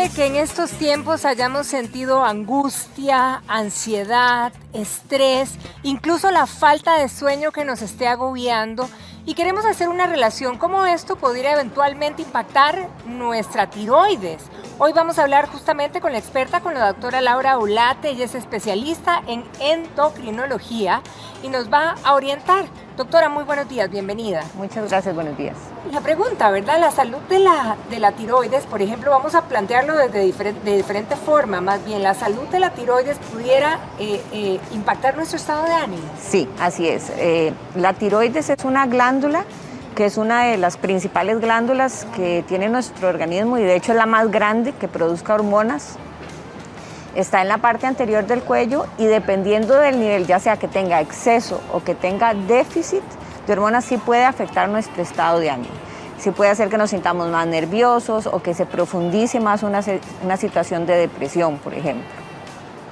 probable que en estos tiempos hayamos sentido angustia, ansiedad, estrés, incluso la falta de sueño que nos esté agobiando y queremos hacer una relación cómo esto podría eventualmente impactar nuestra tiroides. Hoy vamos a hablar justamente con la experta, con la doctora Laura Ulate. Ella es especialista en endocrinología y nos va a orientar. Doctora, muy buenos días, bienvenida. Muchas gracias, buenos días. La pregunta, ¿verdad? La salud de la tiroides, por ejemplo, vamos a plantearlo de diferente forma. Más bien, ¿la salud de la tiroides pudiera impactar nuestro estado de ánimo? Sí, así es. La tiroides es una glándula que es una de las principales glándulas que tiene nuestro organismo y de hecho es la más grande que produzca hormonas. Está en la parte anterior del cuello y dependiendo del nivel, ya sea que tenga exceso o que tenga déficit de hormonas, sí puede afectar nuestro estado de ánimo. Sí puede hacer que nos sintamos más nerviosos o que se profundice más una situación de depresión, por ejemplo.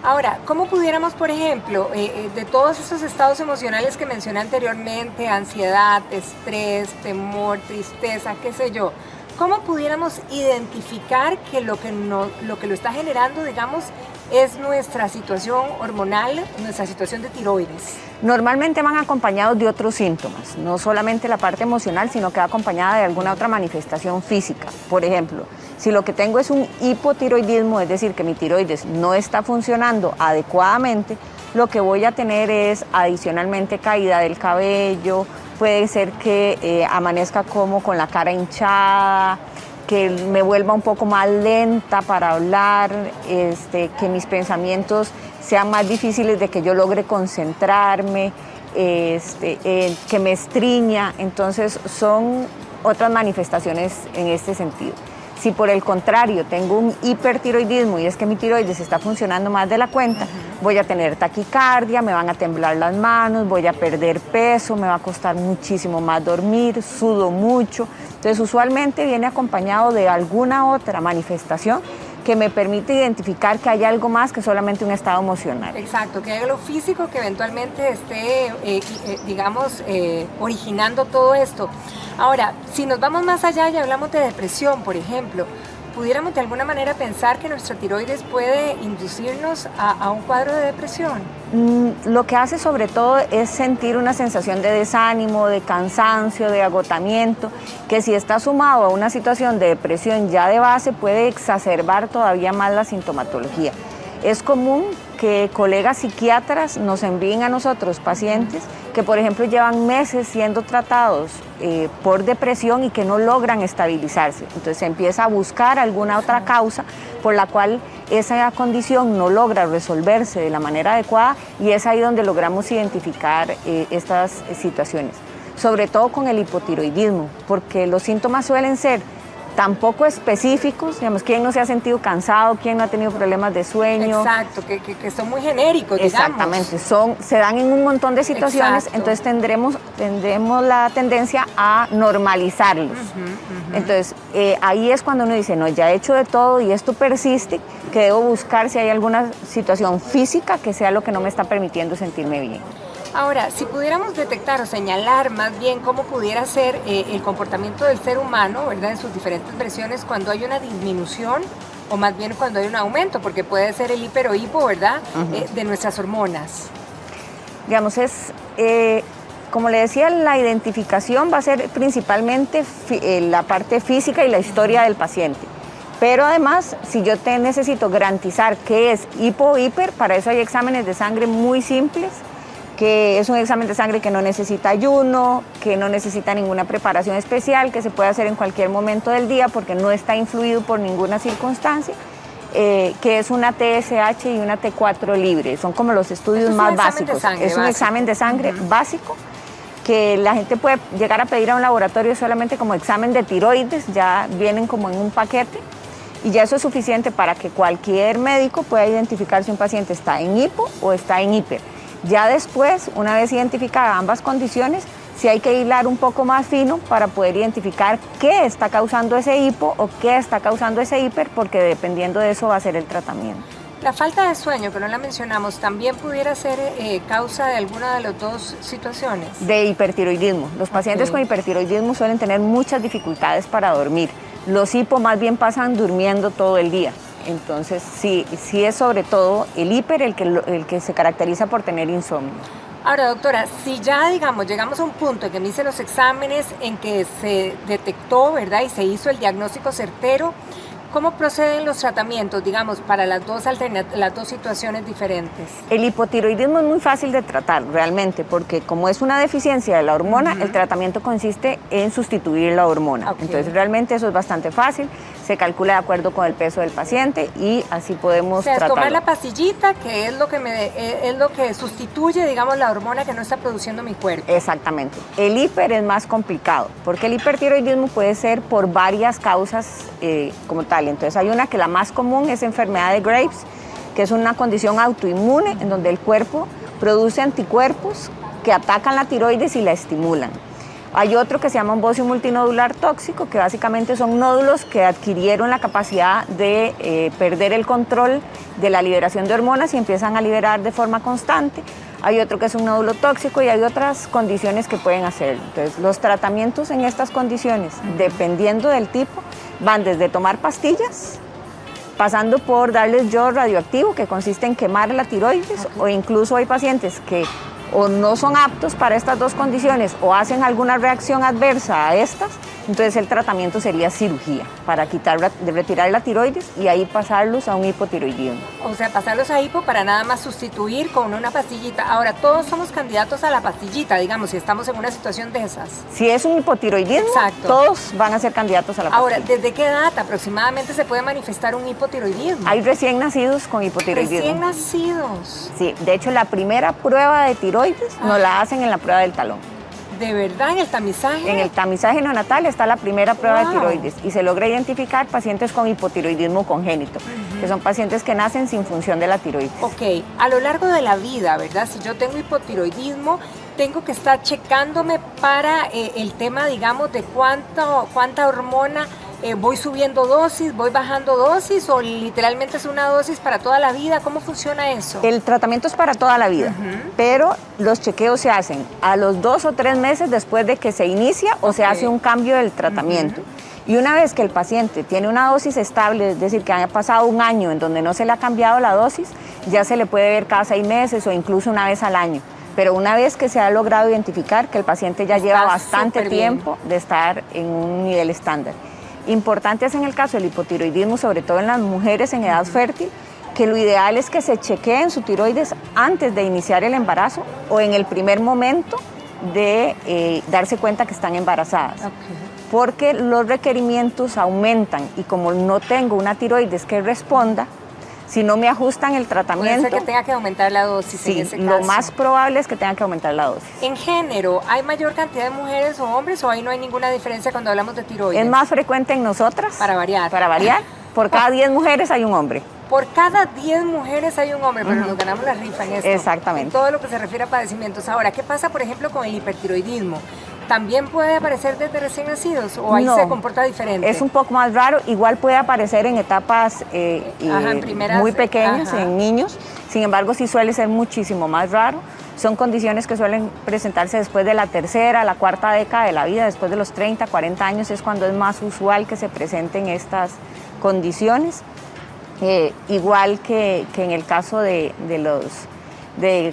Ahora, ¿cómo pudiéramos, por ejemplo, de todos esos estados emocionales que mencioné anteriormente, ansiedad, estrés, temor, tristeza, qué sé yo, cómo pudiéramos identificar que lo que lo está generando, digamos, es nuestra situación hormonal, nuestra situación de tiroides? Normalmente van acompañados de otros síntomas, no solamente la parte emocional, sino que va acompañada de alguna otra manifestación física. Por ejemplo, si lo que tengo es un hipotiroidismo, es decir, que mi tiroides no está funcionando adecuadamente, lo que voy a tener es adicionalmente caída del cabello, puede ser que amanezca como con la cara hinchada, que me vuelva un poco más lenta para hablar, que mis pensamientos sean más difíciles de que yo logre concentrarme, que me estriña. Entonces son otras manifestaciones en este sentido. Si por el contrario tengo un hipertiroidismo y es que mi tiroides está funcionando más de la cuenta, voy a tener taquicardia, me van a temblar las manos, voy a perder peso, me va a costar muchísimo más dormir, sudo mucho. Entonces usualmente viene acompañado de alguna otra manifestación que me permite identificar que hay algo más que solamente un estado emocional. Exacto, que hay algo físico que eventualmente esté, originando todo esto. Ahora, si nos vamos más allá y hablamos de depresión, por ejemplo, ¿pudiéramos de alguna manera pensar que nuestra tiroides puede inducirnos a un cuadro de depresión? Lo que hace sobre todo es sentir una sensación de desánimo, de cansancio, de agotamiento, que si está sumado a una situación de depresión ya de base puede exacerbar todavía más la sintomatología. Es común que colegas psiquiatras nos envíen a nosotros pacientes que, por ejemplo, llevan meses siendo tratados por depresión y que no logran estabilizarse. Entonces se empieza a buscar alguna otra causa por la cual esa condición no logra resolverse de la manera adecuada y es ahí donde logramos identificar estas situaciones. Sobre todo con el hipotiroidismo, porque los síntomas suelen ser tan poco específicos, digamos, ¿quién no se ha sentido cansado? ¿Quién no ha tenido problemas de sueño? Exacto, que son muy genéricos, Exactamente, se dan en un montón de situaciones. Exacto. Entonces tendremos la tendencia a normalizarlos. Entonces ahí es cuando uno dice, no, ya he hecho de todo y esto persiste, que debo buscar si hay alguna situación física que sea lo que no me está permitiendo sentirme bien. Ahora, si pudiéramos detectar o señalar más bien cómo pudiera ser el comportamiento del ser humano, ¿verdad?, en sus diferentes versiones cuando hay una disminución o más bien cuando hay un aumento, porque puede ser el hiper o hipo, ¿verdad?, de nuestras hormonas. Digamos, como le decía, la identificación va a ser principalmente la parte física y la historia del paciente. Pero además, si yo necesito garantizar qué es hipo o hiper, para eso hay exámenes de sangre muy simples, que es un examen de sangre que no necesita ayuno, que no necesita ninguna preparación especial, que se puede hacer en cualquier momento del día porque no está influido por ninguna circunstancia, que es una TSH y una T4 libre. Son como los estudios más básicos. Es un examen de sangre básico que la gente puede llegar a pedir a un laboratorio solamente como examen de tiroides, ya vienen como en un paquete. Y ya eso es suficiente para que cualquier médico pueda identificar si un paciente está en hipo o está en hiper. Ya después, una vez identificadas ambas condiciones, sí hay que hilar un poco más fino para poder identificar qué está causando ese hipo o qué está causando ese hiper, porque dependiendo de eso va a ser el tratamiento. La falta de sueño, que no la mencionamos, también pudiera ser causa de alguna de las dos situaciones. De hipertiroidismo. Los pacientes con hipertiroidismo suelen tener muchas dificultades para dormir. Los hipo más bien pasan durmiendo todo el día. Entonces, sí es sobre todo el hiper el que se caracteriza por tener insomnio. Ahora, doctora, si ya, digamos, llegamos a un punto en que me hice los exámenes, en que se detectó, ¿verdad? Y se hizo el diagnóstico certero, ¿cómo proceden los tratamientos, digamos, para las dos situaciones diferentes? El hipotiroidismo es muy fácil de tratar realmente, porque como es una deficiencia de la hormona, el tratamiento consiste en sustituir la hormona. Okay. Entonces realmente eso es bastante fácil, se calcula de acuerdo con el peso del paciente y así podemos tratarlo. Tomar la pastillita, que es lo que sustituye, digamos, la hormona que no está produciendo mi cuerpo. Exactamente. El hiper es más complicado, porque el hipertiroidismo puede ser por varias causas como tal. Entonces hay una que la más común es enfermedad de Graves, que es una condición autoinmune en donde el cuerpo produce anticuerpos que atacan la tiroides y la estimulan. Hay otro que se llama un bocio multinodular tóxico, que básicamente son nódulos que adquirieron la capacidad de perder el control de la liberación de hormonas y empiezan a liberar de forma constante. Hay otro que es un nódulo tóxico y hay otras condiciones que pueden hacerlo. Entonces, los tratamientos en estas condiciones, dependiendo del tipo, van desde tomar pastillas, pasando por darles yodo radioactivo, que consiste en quemar la tiroides, o incluso hay pacientes que o no son aptos para estas dos condiciones o hacen alguna reacción adversa a estas, entonces el tratamiento sería cirugía para retirar la tiroides y ahí pasarlos a un hipotiroidismo. O sea, pasarlos a hipo para nada más sustituir con una pastillita. Ahora, todos somos candidatos a la pastillita, digamos, si estamos en una situación de esas. Si es un hipotiroidismo, exacto, todos van a ser candidatos a la pastilla. Ahora, ¿desde qué edad aproximadamente se puede manifestar un hipotiroidismo? Hay recién nacidos con hipotiroidismo. ¿Recién nacidos? Sí, de hecho la primera prueba de tiroides nos la hacen en la prueba del talón. ¿De verdad? ¿En el tamizaje? En el tamizaje neonatal está la primera prueba de tiroides y se logra identificar pacientes con hipotiroidismo congénito, que son pacientes que nacen sin función de la tiroides. Ok, a lo largo de la vida, ¿verdad? Si yo tengo hipotiroidismo, tengo que estar checándome para el tema, digamos, de cuánta hormona voy subiendo dosis, voy bajando dosis, o literalmente es una dosis para toda la vida. ¿Cómo funciona eso? El tratamiento es para toda la vida, pero los chequeos se hacen a los 2 o 3 meses después de que se inicia o se hace un cambio del tratamiento. Y una vez que el paciente tiene una dosis estable, es decir, que haya pasado un año en donde no se le ha cambiado la dosis, ya se le puede ver cada 6 meses o incluso una vez al año. Pero una vez que se ha logrado identificar que el paciente ya lleva bastante tiempo de estar en un nivel estándar. Importante es en el caso del hipotiroidismo, sobre todo en las mujeres en edad fértil, que lo ideal es que se chequeen su tiroides antes de iniciar el embarazo o en el primer momento de darse cuenta que están embarazadas. Porque los requerimientos aumentan y como no tengo una tiroides que responda, si no me ajustan el tratamiento... Puede ser que tenga que aumentar la dosis en ese caso. Lo más probable es que tenga que aumentar la dosis. ¿En género hay mayor cantidad de mujeres o hombres o ahí no hay ninguna diferencia cuando hablamos de tiroides? Es más frecuente en nosotras. Para variar. Para variar. Por cada 10 mujeres hay un hombre. Por cada 10 mujeres hay un hombre, pero nos ganamos la rifa en esto. Exactamente. En todo lo que se refiere a padecimientos. Ahora, ¿qué pasa, por ejemplo, con el hipertiroidismo? ¿También puede aparecer desde recién nacidos o ahí se comporta diferente? Es un poco más raro, igual puede aparecer en etapas muy pequeñas, en niños, sin embargo sí suele ser muchísimo más raro. Son condiciones que suelen presentarse después de la tercera, la cuarta década de la vida, después de los 30, 40 años es cuando es más usual que se presenten estas condiciones. Igual que en el caso de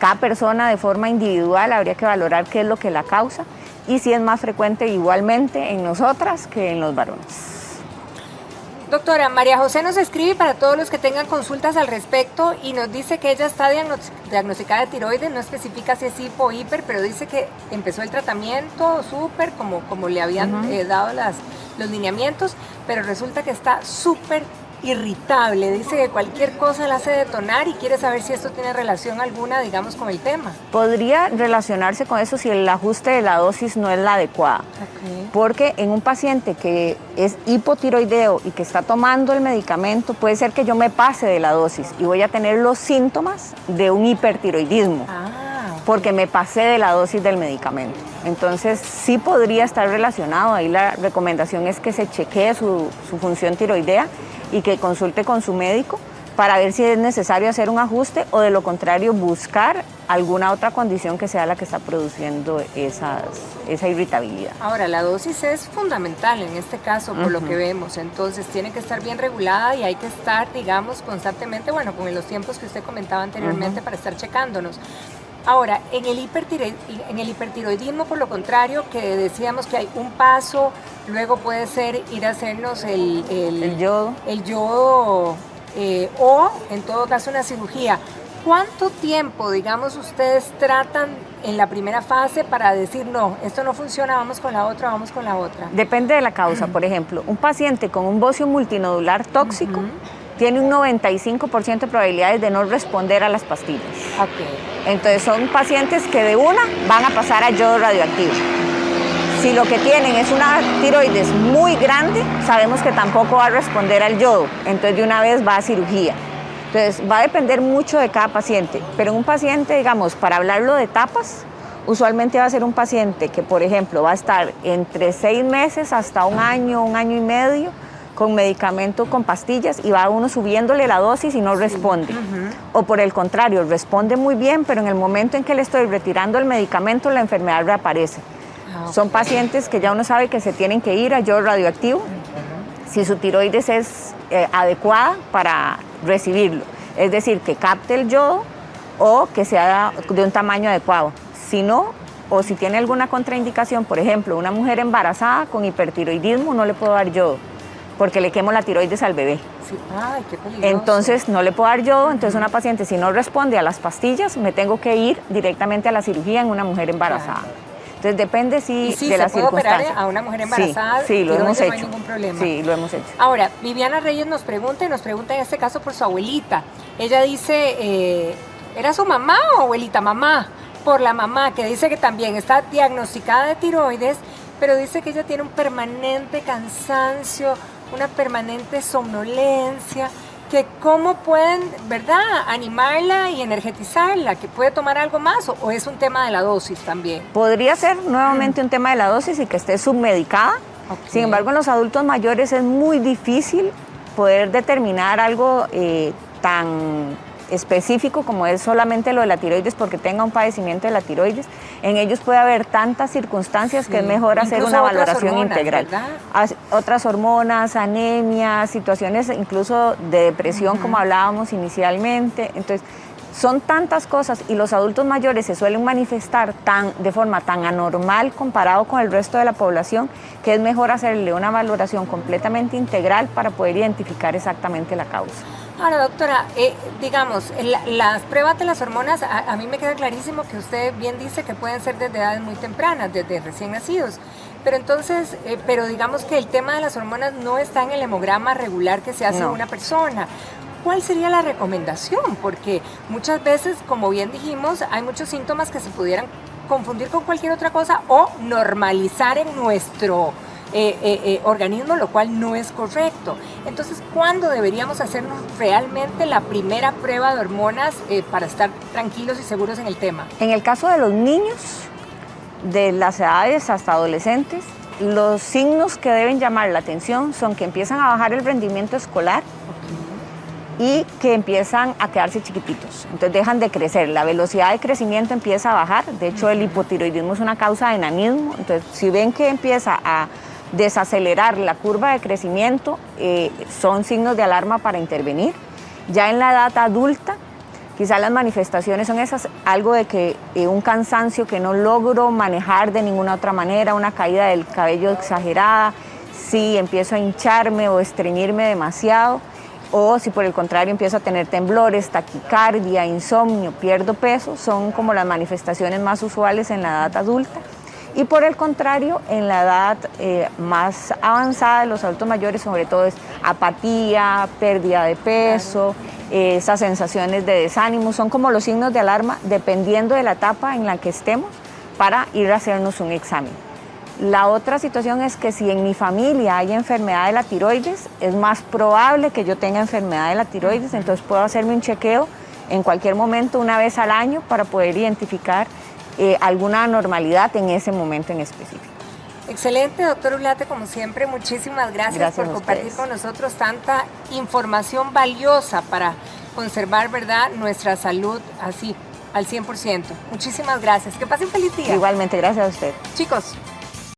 cada persona de forma individual, habría que valorar qué es lo que la causa. Y si es más frecuente igualmente en nosotras que en los varones. Doctora, María José nos escribe para todos los que tengan consultas al respecto y nos dice que ella está diagnosticada de tiroides, no especifica si es hipo o hiper, pero dice que empezó el tratamiento súper, como le habían dado los lineamientos, pero resulta que está súper irritable, dice que cualquier cosa la hace detonar y quiere saber si esto tiene relación alguna, digamos, con el tema. Podría relacionarse con eso si el ajuste de la dosis no es la adecuada, porque en un paciente que es hipotiroideo y que está tomando el medicamento, puede ser que yo me pase de la dosis y voy a tener los síntomas de un hipertiroidismo, porque me pasé de la dosis del medicamento. Entonces sí podría estar relacionado, ahí la recomendación es que se chequee su función tiroidea y que consulte con su médico para ver si es necesario hacer un ajuste o de lo contrario buscar alguna otra condición que sea la que está produciendo esa irritabilidad. Ahora, la dosis es fundamental en este caso, por lo que vemos, entonces tiene que estar bien regulada y hay que estar, digamos, constantemente, bueno, con los tiempos que usted comentaba anteriormente para estar checándonos. Ahora, en el hipertiroidismo, por lo contrario, que decíamos que hay un paso, luego puede ser ir a hacernos el yodo, o en todo caso una cirugía. ¿Cuánto tiempo, digamos, ustedes tratan en la primera fase para decir, no, esto no funciona, vamos con la otra, vamos con la otra? Depende de la causa. Por ejemplo, un paciente con un bocio multinodular tóxico tiene un 95% de probabilidades de no responder a las pastillas. Entonces son pacientes que de una van a pasar a yodo radioactivo. Si lo que tienen es una tiroides muy grande, sabemos que tampoco va a responder al yodo, entonces de una vez va a cirugía. Entonces va a depender mucho de cada paciente, pero en un paciente, digamos, para hablarlo de etapas, usualmente va a ser un paciente que, por ejemplo, va a estar entre 6 meses hasta un año y medio, con medicamento, con pastillas, y va uno subiéndole la dosis y no responde. O por el contrario, responde muy bien, pero en el momento en que le estoy retirando el medicamento, la enfermedad reaparece. Son pacientes que ya uno sabe que se tienen que ir a yodo radioactivo si su tiroides es adecuada para recibirlo. Es decir, que capte el yodo o que sea de un tamaño adecuado. Si no, o si tiene alguna contraindicación, por ejemplo, una mujer embarazada con hipertiroidismo, no le puedo dar yodo, porque le quemo la tiroides al bebé. Sí. Ay, qué peligroso. Entonces no le puedo dar yodo, entonces una paciente si no responde a las pastillas, me tengo que ir directamente a la cirugía en una mujer embarazada. Entonces depende de la circunstancia. Operar a una mujer embarazada, sí, lo hemos hecho. No hay ningún problema. Sí, lo hemos hecho. Ahora, Viviana Reyes nos pregunta en este caso por su abuelita. Ella dice, ¿era su mamá o abuelita? Mamá, por la mamá, que dice que también está diagnosticada de tiroides, pero dice que ella tiene un permanente cansancio, una permanente somnolencia, que cómo pueden, ¿verdad?, animarla y energetizarla, que puede tomar algo más, o es un tema de la dosis también. Podría ser nuevamente un tema de la dosis y que esté submedicada. Sin embargo, en los adultos mayores es muy difícil poder determinar algo tan específico como es solamente lo de la tiroides, porque tenga un padecimiento de la tiroides. En ellos puede haber tantas circunstancias que es mejor hacer una valoración integral. Otras hormonas, anemia, situaciones incluso de depresión, como hablábamos inicialmente. Entonces, son tantas cosas y los adultos mayores se suelen manifestar de forma tan anormal comparado con el resto de la población, que es mejor hacerle una valoración completamente integral para poder identificar exactamente la causa. Ahora, doctora, digamos, las pruebas de las hormonas, a mí me queda clarísimo que usted bien dice que pueden ser desde edades muy tempranas, desde recién nacidos, pero entonces, pero digamos que el tema de las hormonas no está en el hemograma regular que se hace en una persona. ¿Cuál sería la recomendación? Porque muchas veces, como bien dijimos, hay muchos síntomas que se pudieran confundir con cualquier otra cosa o normalizar en nuestro organismo, lo cual no es correcto. Entonces, ¿cuándo deberíamos hacernos realmente la primera prueba de hormonas para estar tranquilos y seguros en el tema? En el caso de los niños, de las edades hasta adolescentes, los signos que deben llamar la atención son que empiezan a bajar el rendimiento escolar y que empiezan a quedarse chiquititos, entonces dejan de crecer, la velocidad de crecimiento empieza a bajar. De hecho, el hipotiroidismo es una causa de enanismo, entonces si ven que empieza a desacelerar la curva de crecimiento, son signos de alarma para intervenir. Ya en la edad adulta, quizás las manifestaciones son esas, algo de que un cansancio que no logro manejar de ninguna otra manera, una caída del cabello exagerada, si empiezo a hincharme o estreñirme demasiado, o si por el contrario empiezo a tener temblores, taquicardia, insomnio, pierdo peso, son como las manifestaciones más usuales en la edad adulta. Y por el contrario, en la edad más avanzada de los adultos mayores, sobre todo es apatía, pérdida de peso, esas sensaciones de desánimo, son como los signos de alarma dependiendo de la etapa en la que estemos para ir a hacernos un examen. La otra situación es que si en mi familia hay enfermedad de la tiroides, es más probable que yo tenga enfermedad de la tiroides, entonces puedo hacerme un chequeo en cualquier momento, una vez al año, para poder identificar alguna anormalidad en ese momento en específico. Excelente, doctor Ulate, como siempre, muchísimas gracias por compartir con nosotros tanta información valiosa para conservar, ¿verdad?, nuestra salud así, al 100%. Muchísimas gracias. Que pasen feliz día. Igualmente, gracias a usted. Chicos,